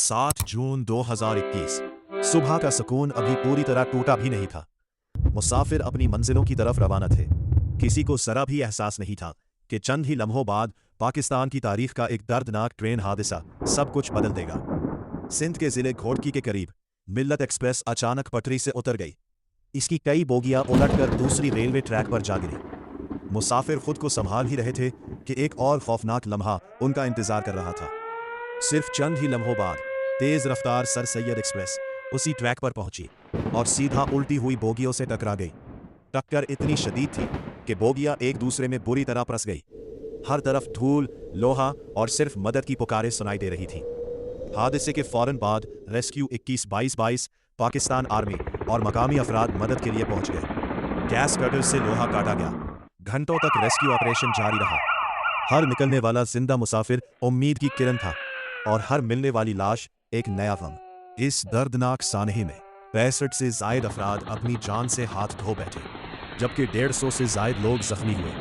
7 जून 2021। सुबह का सुकून अभी पूरी तरह टूटा भी नहीं था। मुसाफिर अपनी मंजिलों की तरफ रवाना थे। किसी को जरा भी एहसास नहीं था कि चंद ही लम्हों बाद पाकिस्तान की तारीख का एक दर्दनाक ट्रेन हादसा सब कुछ बदल देगा। सिंध के जिले घोटकी के करीब मिल्लत एक्सप्रेस अचानक पटरी से उतर गई। इसकी कई बोगियां उलटकर दूसरी रेलवे ट्रैक पर जा गिरी। मुसाफिर खुद को संभाल ही रहे थे कि एक और खौफनाक लम्हा उनका इंतजार कर रहा था। सिर्फ चंद ही लम्हों बाद तेज रफ्तार सर सैयद एक्सप्रेस उसी ट्रैक पर पहुंची और सीधा उल्टी हुई बोगियों से टकरा गई। टक्कर इतनी शदीद थी कि बोगियां एक दूसरे में बुरी तरह प्रस गई। हर तरफ धूल, लोहा और सिर्फ मदद की पुकारें सुनाई दे रही थीं। हादसे के फौरन बाद रेस्क्यू 21-22-22, पाकिस्तान आर्मी और मकामी अफराद मदद के लिए पहुंच गए। गैस कटर से लोहा काटा गया। घंटों तक रेस्क्यू ऑपरेशन जारी रहा। हर निकलने वाला जिंदा मुसाफिर उम्मीद की किरण था और हर मिलने वाली लाश एक नया गम। इस दर्दनाक सानहे में 65 से जायद अफराद अपनी जान से हाथ धो बैठे, जबकि 150 से जायद लोग जख्मी हुए।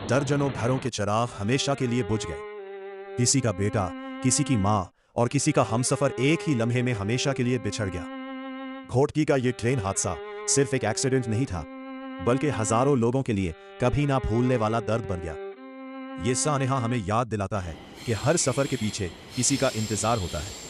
दर्जनों घरों के चिराग हमेशा के लिए बुझ गए। किसी का बेटा, किसी की माँ और किसी का हमसफर एक ही लम्हे में हमेशा के लिए बिछड़ गया। घोटकी का ये ट्रेन हादसा सिर्फ एक एक्सीडेंट नहीं था, बल्कि हजारों लोगों के लिए कभी ना भूलने वाला दर्द बन गया। ये सानहा हमें याद दिलाता है कि हर सफर के पीछे किसी का इंतजार होता है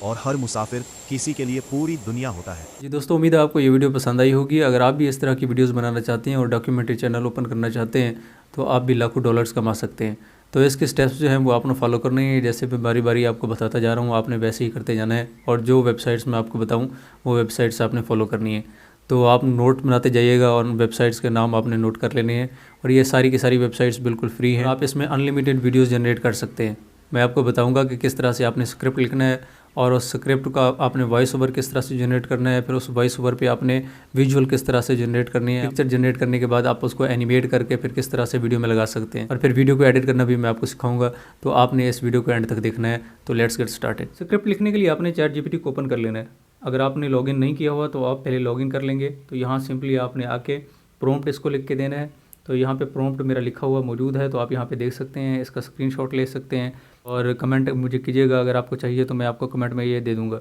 और हर मुसाफिर किसी के लिए पूरी दुनिया होता है। जी दोस्तों, उम्मीद है आपको ये वीडियो पसंद आई होगी। अगर आप भी इस तरह की वीडियोस बनाना चाहते हैं और डॉक्यूमेंट्री चैनल ओपन करना चाहते हैं तो आप भी लाखों डॉलर्स कमा सकते हैं। तो इसके स्टेप्स जो हैं वो आपने फॉलो करने हैं। जैसे मैं बारी बारी आपको बताता जा रहा हूँ, आपने वैसे ही करते जाना है और जो वेबसाइट्स मैं आपको बताऊँ वो वेबसाइट्स आपने फॉलो करनी है। तो आप नोट बनाते जाइएगा और वेबसाइट्स के नाम आपने नोट कर लेने हैं और ये सारी की सारी वेबसाइट्स बिल्कुल फ्री हैं। आप इसमें अनलिमिटेड वीडियोज़ जनरेट कर सकते हैं। मैं आपको बताऊंगा कि किस तरह से आपने स्क्रिप्ट लिखना है और उस स्क्रिप्ट का आपने वॉइस ओवर किस तरह से जनरेट करना है। फिर उस वॉइस ओवर पे आपने विजुअल किस तरह से जनरेट करनी है। पिक्चर जनरेट करने के बाद आप उसको एनिमेट करके फिर किस तरह से वीडियो में लगा सकते हैं और फिर वीडियो को एडिट करना भी मैं आपको सिखाऊंगा। तो आपने इस वीडियो को एंड तक देखना है। तो लेट्स गेट स्टार्टेड। स्क्रिप्ट लिखने के लिए आपने ChatGPT को ओपन कर लेना है। अगर आपने लॉगिन नहीं किया हुआ तो आप पहले लॉगिन कर लेंगे। तो यहाँ सिंपली आपने आके प्रॉम्प्ट इसको लिख के देना है। तो यहाँ पे प्रॉम्प्ट मेरा लिखा हुआ मौजूद है, तो आप यहाँ पे देख सकते हैं। इसका स्क्रीनशॉट ले सकते हैं और कमेंट मुझे कीजिएगा अगर आपको चाहिए तो मैं आपको कमेंट में ये दे दूँगा।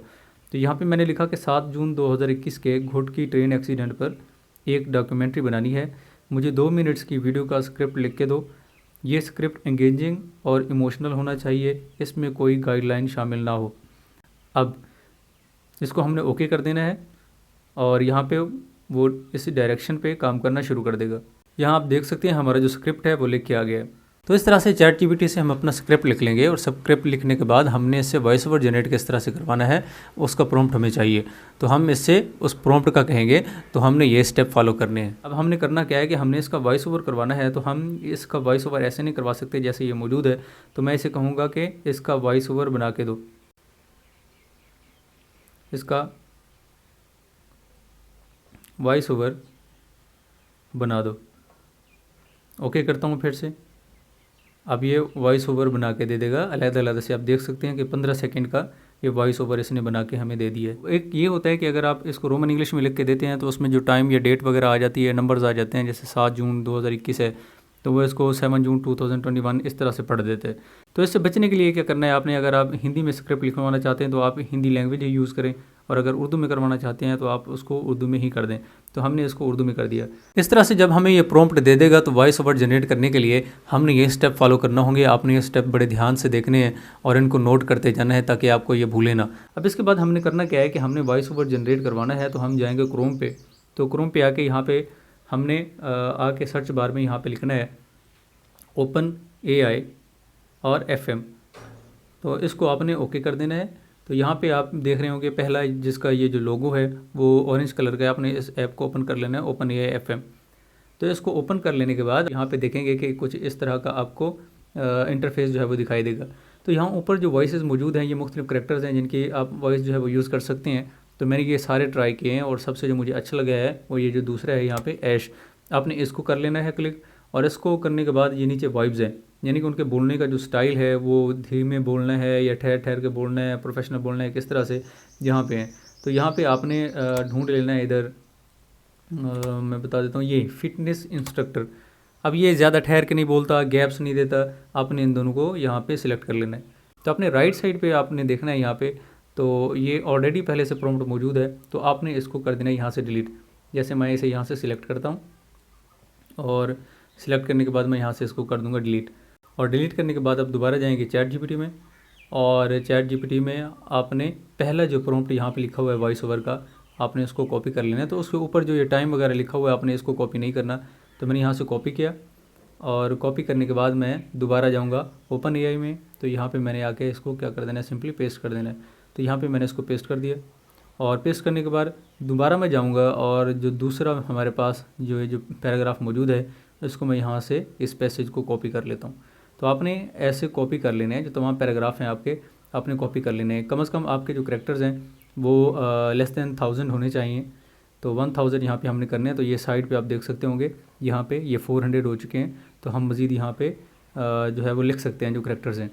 तो यहाँ पे मैंने लिखा कि 7 जून 2021 के घोटकी ट्रेन एक्सीडेंट पर एक डॉक्यूमेंट्री बनानी है। मुझे 2 मिनट्स की वीडियो का स्क्रिप्ट लिख के दो। ये स्क्रिप्ट एंगेजिंग और इमोशनल होना चाहिए, इसमें कोई गाइडलाइन शामिल ना हो। अब इसको हमने ओके कर देना है और यहाँ पे वो इस डायरेक्शन पे काम करना शुरू कर देगा। यहाँ आप देख सकते हैं हमारा जो स्क्रिप्ट है वो लिख के आ गया है। तो इस तरह से ChatGPT से हम अपना स्क्रिप्ट लिख लेंगे और स्क्रिप्ट लिखने के बाद हमने इससे वॉइस ओवर जनरेट किस तरह से करवाना है उसका प्रॉम्प्ट हमें चाहिए। तो हम इससे उस प्रॉम्प्ट का कहेंगे, तो हमने ये स्टेप फॉलो करने हैं। अब हमने करना क्या है कि हमने इसका वॉइस ओवर करवाना है। तो हम इसका वॉइस ओवर ऐसे नहीं करवा सकते जैसे ये मौजूद है। तो मैं इसे कहूँगा कि इसका वॉइस ओवर बना के दो, इसका वॉइस ओवर बना दो। ओके करता हूँ फिर से। अब ये वॉइस ओवर बना के दे देगा अलग-अलग से। आप देख सकते हैं कि 15 सेकंड का ये वॉइस ओवर इसने बना के हमें दे दिया है। एक ये होता है कि अगर आप इसको रोमन इंग्लिश में लिख के देते हैं तो उसमें जो टाइम या डेट वगैरह आ जाती है, नंबर्स आ जाते हैं। जैसे 7 जून 2021 है तो वो इसको 7 जून 2021 इस तरह से पढ़ देते हैं। तो इससे बचने के लिए क्या करना है आपने, अगर आप हिंदी में स्क्रिप्ट लिखवाना चाहते हैं तो आप हिंदी लैंग्वेज ही यूज़ करें और अगर उर्दू में करवाना चाहते हैं तो आप उसको उर्दू में ही कर दें। तो हमने इसको उर्दू में कर दिया। इस तरह से जब हमें ये प्रॉम्प्ट दे देगा तो वॉइस ओवर जनरेट करने के लिए हमने ये स्टेप फॉलो करना होंगे। आपने ये स्टेप बड़े ध्यान से देखने हैं और इनको नोट करते जाना है ताकि आपको ये भूले ना। अब इसके बाद हमने करना क्या है कि हमने वॉइस ओवर जनरेट करवाना है। तो हम जाएंगे क्रोम पे। तो क्रोम पे आके यहाँ पे हमने आके सर्च बार में यहाँ पे लिखना है OpenAI और FM। तो इसको आपने ओके कर देना है। तो यहाँ पे आप देख रहे होंगे पहला जिसका ये जो लोगो है वो ऑरेंज कलर का है। आपने इस ऐप को ओपन कर लेना है, OpenAI FM। तो इसको ओपन कर लेने के बाद यहाँ पे देखेंगे कि कुछ इस तरह का आपको इंटरफेस जो है वो दिखाई देगा। तो यहाँ ऊपर जो वॉइसेस मौजूद हैं ये मुख्तलिफ करैक्टर्स हैं जिनकी आप वॉइस जो है वो यूज़ कर सकते हैं। तो मैंने ये सारे ट्राई किए हैं और सबसे जो मुझे अच्छा लगा है वो ये जो दूसरा है यहाँ पे ऐश। आपने इसको कर लेना है क्लिक और इसको करने के बाद ये नीचे वाइब्स हैं, यानी कि उनके बोलने का जो स्टाइल है वो धीमे बोलना है या ठहर ठहर के बोलना है, प्रोफेशनल बोलना है, किस तरह से यहाँ पे हैं। तो यहाँ पे आपने ढूंढ लेना है इधर। मैं बता देता हूँ, ये फिटनेस इंस्ट्रक्टर। अब ये ज़्यादा ठहर के नहीं बोलता, गैप्स नहीं देता। आपने इन दोनों को यहाँ पे सिलेक्ट कर लेना है। तो अपने राइट साइड पे आपने देखना है यहाँ पे तो ये ऑलरेडी पहले से प्रॉम्प्ट मौजूद है, तो आपने इसको कर देना यहाँ से डिलीट। जैसे मैं इसे यहाँ से सिलेक्ट करता हूँ और सिलेक्ट करने के बाद मैं यहाँ से इसको कर दूँगा डिलीट। और डिलीट करने के बाद आप दोबारा जाएंगे चैट जीपीटी में, और चैट जीपीटी में आपने पहला जो प्रॉम्प्ट यहाँ पे लिखा हुआ है वॉइस ओवर का, आपने उसको कॉपी कर लेना है। तो उसके ऊपर जो ये टाइम वगैरह लिखा हुआ है आपने इसको कॉपी नहीं करना। तो मैंने यहाँ से कॉपी किया, और कॉपी करने के बाद मैं दोबारा जाऊँगा ओपन एआई में। तो यहाँ पे मैंने आके इसको क्या कर देना है, सिंपली पेस्ट कर देना है। तो यहाँ पे मैंने इसको पेस्ट कर दिया, और पेस्ट करने के बाद दोबारा मैं जाऊँगा और जो दूसरा हमारे पास जो पैराग्राफ मौजूद है इसको मैं यहाँ से इस पैसेज को कॉपी कर लेता हूँ। तो आपने ऐसे कॉपी कर लेने हैं, जो तमाम पैराग्राफ हैं आपने कॉपी कर लेने हैं। कम से कम आपके जो करैक्टर्स हैं वो लेस दैन 1000 होने चाहिए। तो 1000 यहाँ पे हमने करने हैं। तो ये साइड पे आप देख सकते होंगे, यहाँ पे ये 400 हो चुके हैं। तो हम मज़ीद यहाँ पे जो है वो लिख सकते हैं जो करैक्टर्स हैं।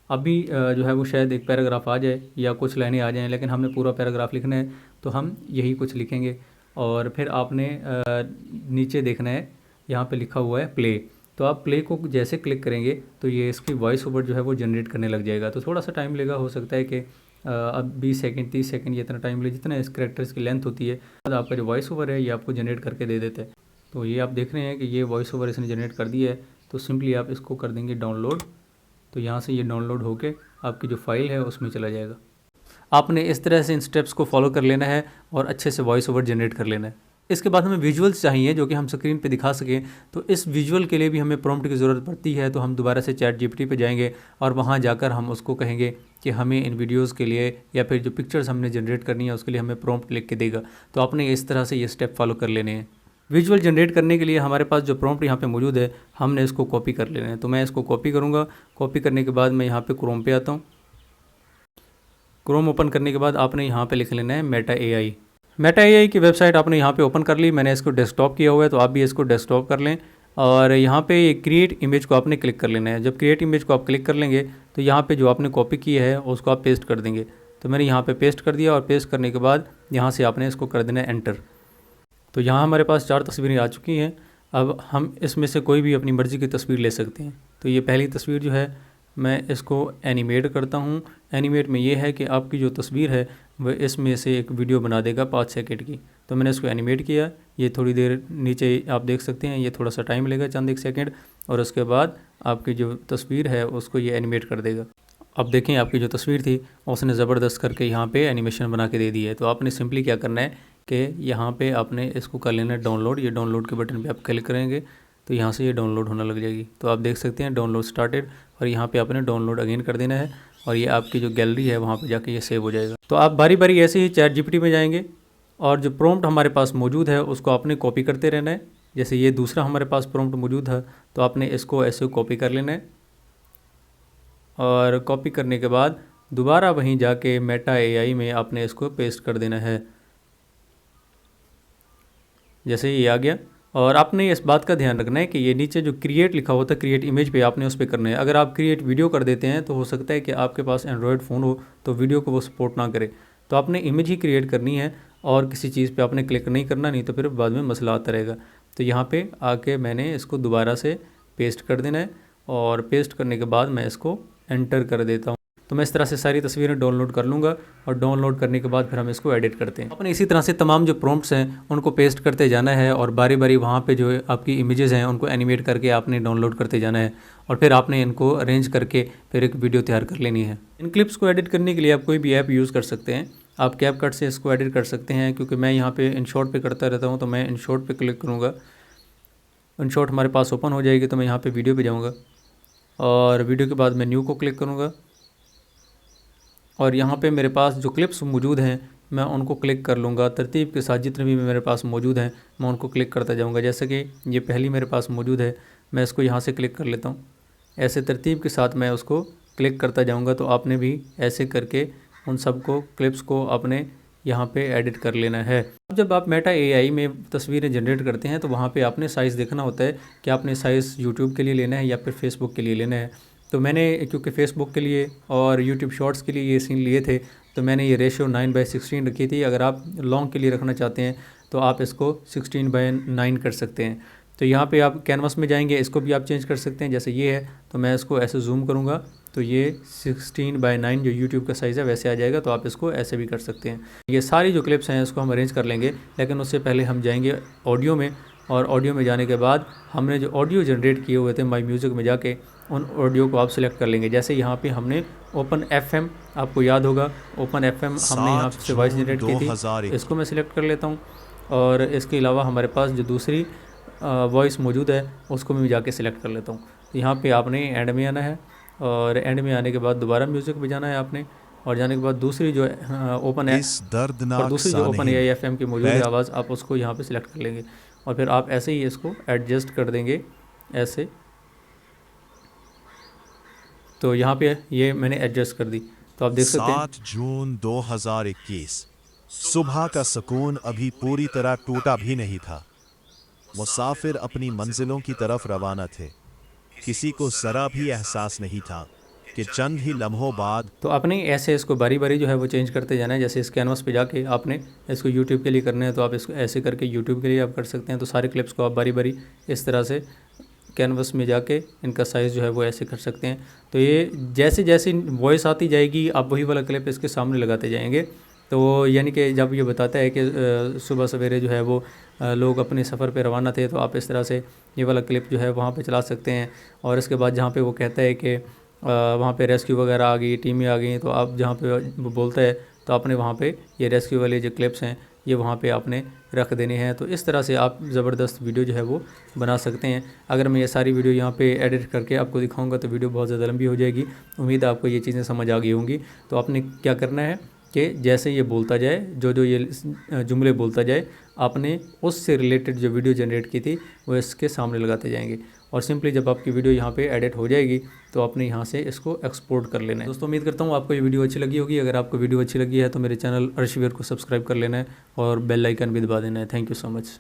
अभी जो है वो शायद एक पैराग्राफ आ जाए या कुछ लाइनें आ जाएं, लेकिन हमने पूरा पैराग्राफ लिखना है तो हम यही कुछ लिखेंगे। और फिर आपने नीचे देखना है, यहाँ पे लिखा हुआ है प्ले। तो आप प्ले को जैसे क्लिक करेंगे तो ये इसकी वॉइस ओवर जो है वो जनरेट करने लग जाएगा। तो थोड़ा सा टाइम लेगा, हो सकता है कि अब 20 सेकंड 30 सेकंड ये इतना टाइम ले, जितना इस करैक्टर्स की लेंथ होती है। तो आपका जो वॉइस ओवर है ये आपको जनरेट करके दे देता है। तो ये आप देख रहे हैं कि ये वॉइस ओवर इसने जनरेट कर दिया है। तो सिंपली आप इसको कर देंगे डाउनलोड। तो यहाँ से ये डाउनलोड होके आपकी जो फाइल है उसमें चला जाएगा। आपने इस तरह से इन स्टेप्स को फॉलो कर लेना है और अच्छे से वॉइस ओवर जनरेट कर लेना है। इसके बाद हमें विजुअल्स चाहिए जो कि हम स्क्रीन पे दिखा सकें। तो इस विजुअल के लिए भी हमें प्रॉम्प्ट की ज़रूरत पड़ती है। तो हम दोबारा से चैट जीपीटी पे जाएंगे और वहाँ जाकर हम उसको कहेंगे कि हमें इन वीडियोज़ के लिए या फिर जो पिक्चर्स हमने जनरेट करनी है उसके लिए हमें प्रॉम्प्ट लिख के देगा। तो आपने इस तरह से ये स्टेप फॉलो कर लेने हैं। विजुअल जनरेट करने के लिए हमारे पास जो प्रॉम्प्ट यहाँ पे मौजूद है हमने इसको कॉपी कर लेना है। तो मैं इसको कॉपी करूँगा। कॉपी करने के बाद मैं यहाँ पे क्रोम पे आता हूँ। क्रोम ओपन करने के बाद आपने यहाँ पे लिख लेना है मेटा एआई। मेटा एआई की वेबसाइट आपने यहाँ पे ओपन कर ली। मैंने इसको डेस्कटॉप किया हुआ है, तो आप भी इसको डेस्कटॉप कर लें। और यहाँ पे ये क्रिएट इमेज को आपने क्लिक कर लेना है। जब क्रिएट इमेज को आप क्लिक कर लेंगे तो यहाँ पे जो आपने कॉपी की है उसको आप पेस्ट कर देंगे। तो मैंने यहाँ पे पेस्ट कर दिया, और पेस्ट करने के बाद यहाँ से आपने इसको कर देना है एंटर। तो यहाँ हमारे पास 4 तस्वीरें आ चुकी हैं। अब हम इसमें से कोई भी अपनी मर्ज़ी की तस्वीर ले सकते हैं। तो ये पहली तस्वीर जो है मैं इसको एनिमेट करता हूँ। एनिमेट में ये है कि आपकी जो तस्वीर है वह इसमें से एक वीडियो बना देगा 5 सेकंड की। तो मैंने इसको एनिमेट किया। ये थोड़ी देर नीचे आप देख सकते हैं, ये थोड़ा सा टाइम लेगा, चंद एक सेकंड, और उसके बाद आपकी जो तस्वीर है उसको ये एनिमेट कर देगा। अब देखें आपकी जो तस्वीर थी उसने ज़बरदस्त करके यहाँ पे एनिमेशन बना के दे दी है। तो आपने सिंपली क्या करना है कि यहाँ पे आपने इसको कर लेना है डाउनलोड। ये डाउनलोड के बटन पे आप क्लिक करेंगे तो यहाँ से ये डाउनलोड होने लग जाएगी। तो आप देख सकते हैं डाउनलोड स्टार्टेड, और यहाँ पे आपने डाउनलोड अगेन कर देना है, और ये आपकी जो गैलरी है वहाँ पे जाके ये सेव हो जाएगा। तो आप बारी बारी ऐसे ही चैट जीपीटी में जाएंगे और जो प्रॉम्प्ट हमारे पास मौजूद है उसको आपने कॉपी करते रहना है। जैसे ये दूसरा हमारे पास प्रॉम्प्ट मौजूद है तो आपने इसको ऐसे कॉपी कर लेना है, और कॉपी करने के बाद दोबारा वहीं जाके मेटा एआई में आपने इसको पेस्ट कर देना है। जैसे ये आ गया, और आपने इस बात का ध्यान रखना है कि ये नीचे जो क्रिएट लिखा होता है क्रिएट इमेज पे आपने उस पर करना है। अगर आप क्रिएट वीडियो कर देते हैं तो हो सकता है कि आपके पास एंड्रॉयड फ़ोन हो तो वीडियो को वो सपोर्ट ना करे। तो आपने इमेज ही क्रिएट करनी है और किसी चीज़ पे आपने क्लिक नहीं करना, नहीं तो फिर बाद में मसला आता रहेगा। तो यहाँ पे आके मैंने इसको दोबारा से पेस्ट कर देना है, और पेस्ट करने के बाद मैं इसको एंटर कर देता हूँ। तो मैं इस तरह से सारी तस्वीरें डाउनलोड कर लूँगा, और डाउनलोड करने के बाद फिर हम इसको एडिट करते हैं। अपने इसी तरह से तमाम जो प्रॉम्प्ट्स हैं उनको पेस्ट करते जाना है, और बारी बारी वहाँ पे जो आपकी इमेजेस हैं उनको एनिमेट करके आपने डाउनलोड करते जाना है, और फिर आपने इनको अरेंज करके फिर एक वीडियो तैयार कर लेनी है। इन क्लिप्स को एडिट करने के लिए आप कोई भी ऐप यूज़ कर सकते हैं। आप कैपकट से इसको एडिट कर सकते हैं, क्योंकि मैं यहाँ पे इनशॉट पे करता रहता हूँ। तो मैं इनशॉट पे क्लिक करूँगा, इनशॉट हमारे पास ओपन हो जाएगी। तो मैं यहाँ पे वीडियो पे जाऊँगा, और वीडियो के बाद मैं न्यू को क्लिक करूँगा, और यहाँ पे मेरे पास जो क्लिप्स मौजूद हैं मैं उनको क्लिक कर लूँगा। तरतीब के साथ जितने भी मेरे पास मौजूद हैं मैं उनको क्लिक करता जाऊँगा। जैसे कि ये पहली मेरे पास मौजूद है, मैं इसको यहाँ से क्लिक कर लेता हूँ। ऐसे तरतीब के साथ मैं उसको क्लिक करता जाऊँगा। तो आपने भी ऐसे करके उन सब को क्लिप्स को आपने यहाँ पे एडिट कर लेना है। अब जब आप मेटा एआई में तस्वीरें जनरेट करते हैं तो वहाँ पे आपने साइज़ देखना होता है कि आपने साइज़ यूट्यूब के लिए लेना है या फिर फेसबुक के लिए लेना है। तो मैंने क्योंकि फ़ेसबुक के लिए और यूट्यूब शॉर्ट्स के लिए ये सीन लिए थे तो मैंने ये रेशियो 9/16 रखी थी। अगर आप लॉन्ग के लिए रखना चाहते हैं तो आप इसको 16/9 कर सकते हैं। तो यहाँ पे आप कैनवस में जाएंगे, इसको भी आप चेंज कर सकते हैं। जैसे ये है तो मैं इसको ऐसे जूम करूँगा तो तो ये 16:9 जो यूट्यूब का साइज़ है वैसे आ जाएगा। तो आप इसको ऐसे भी कर सकते हैं। ये सारी जो क्लिप्स हैं इसको हम अरेंज कर लेंगे, लेकिन उससे पहले हम जाएंगे ऑडियो में, और ऑडियो में जाने के बाद हमने जो ऑडियो जनरेट किए हुए थे माई म्यूज़िक में जाके उन ऑडियो को आप सिलेक्ट कर लेंगे। जैसे यहाँ पे हमने ओपन FM, आपको याद होगा ओपन FM हमने यहाँ से वॉइस जनरेट की थी, इसको मैं सिलेक्ट कर लेता हूँ। और इसके अलावा हमारे पास जो दूसरी वॉइस मौजूद है उसको मैं जाके सिलेक्ट कर लेता हूँ। यहाँ पे आपने एंड में आना है, और एंड में आने के बाद दोबारा म्यूज़िक में जाना है आपने, और जाने के बाद दूसरी जो ओपन है और दूसरी जो ओपन AI FM की मौजूद है आवाज़, आप उसको यहाँ पे सिलेक्ट कर लेंगे, और फिर आप ऐसे ही इसको एडजस्ट कर देंगे ऐसे। तो यहाँ पे ये मैंने एडजस्ट कर दी, तो आप देख सकते हैं 7 जून 2021 सुबह का सुकून अभी पूरी तरह टूटा भी नहीं था। मुसाफिर अपनी मंजिलों की तरफ रवाना थे। किसी को जरा भी एहसास नहीं था कि चंद ही लम्हों बाद। तो आपने ऐसे इसको बारी बारी जो है वो चेंज करते जाना है। जैसे इस कैनवास पे जाके आपने इसको यूट्यूब के लिए करना है, तो आप इसको ऐसे करके यूट्यूब के लिए आप कर सकते हैं। तो सारे क्लिप्स को आप बारी बारी इस तरह से कैनवस में जाके इनका साइज़ जो है वो ऐसे कर सकते हैं। तो ये जैसे जैसे वॉइस आती जाएगी आप वही वाला क्लिप इसके सामने लगाते जाएंगे। तो यानी कि जब ये बताता है कि सुबह सवेरे जो है वो लोग अपने सफ़र पे रवाना थे, तो आप इस तरह से ये वाला क्लिप जो है वहाँ पे चला सकते हैं। और इसके बाद जहाँ पे वो कहता है कि वहाँ पे रेस्क्यू वगैरह आ गई, टीमें आ गई, तो आप जहाँ पे वो बोलता है तो आपने वहाँ पे ये रेस्क्यू वाले जो क्लिप्स हैं ये वहाँ पे आपने रख देने हैं। तो इस तरह से आप ज़बरदस्त वीडियो जो है वो बना सकते हैं। अगर मैं ये सारी वीडियो यहाँ पे एडिट करके आपको दिखाऊंगा तो वीडियो बहुत ज़्यादा लंबी हो जाएगी। उम्मीद है आपको ये चीज़ें समझ आ गई होंगी। तो आपने क्या करना है कि जैसे ये बोलता जाए, जो ये जुमले बोलता जाए, आपने उससे रिलेटेड जो वीडियो जनरेट की थी वो इसके सामने लगाते जाएंगे। और सिंपली जब आपकी वीडियो यहाँ पे एडिट हो जाएगी तो आपने यहाँ से इसको एक्सपोर्ट कर लेना है। दोस्तों उम्मीद करता हूँ आपको ये वीडियो अच्छी लगी होगी। अगर आपको वीडियो अच्छी लगी है तो मेरे चैनल अर्शवीर को सब्सक्राइब कर लेना है और बेल आइकन भी दबा देना है। Thank you so much.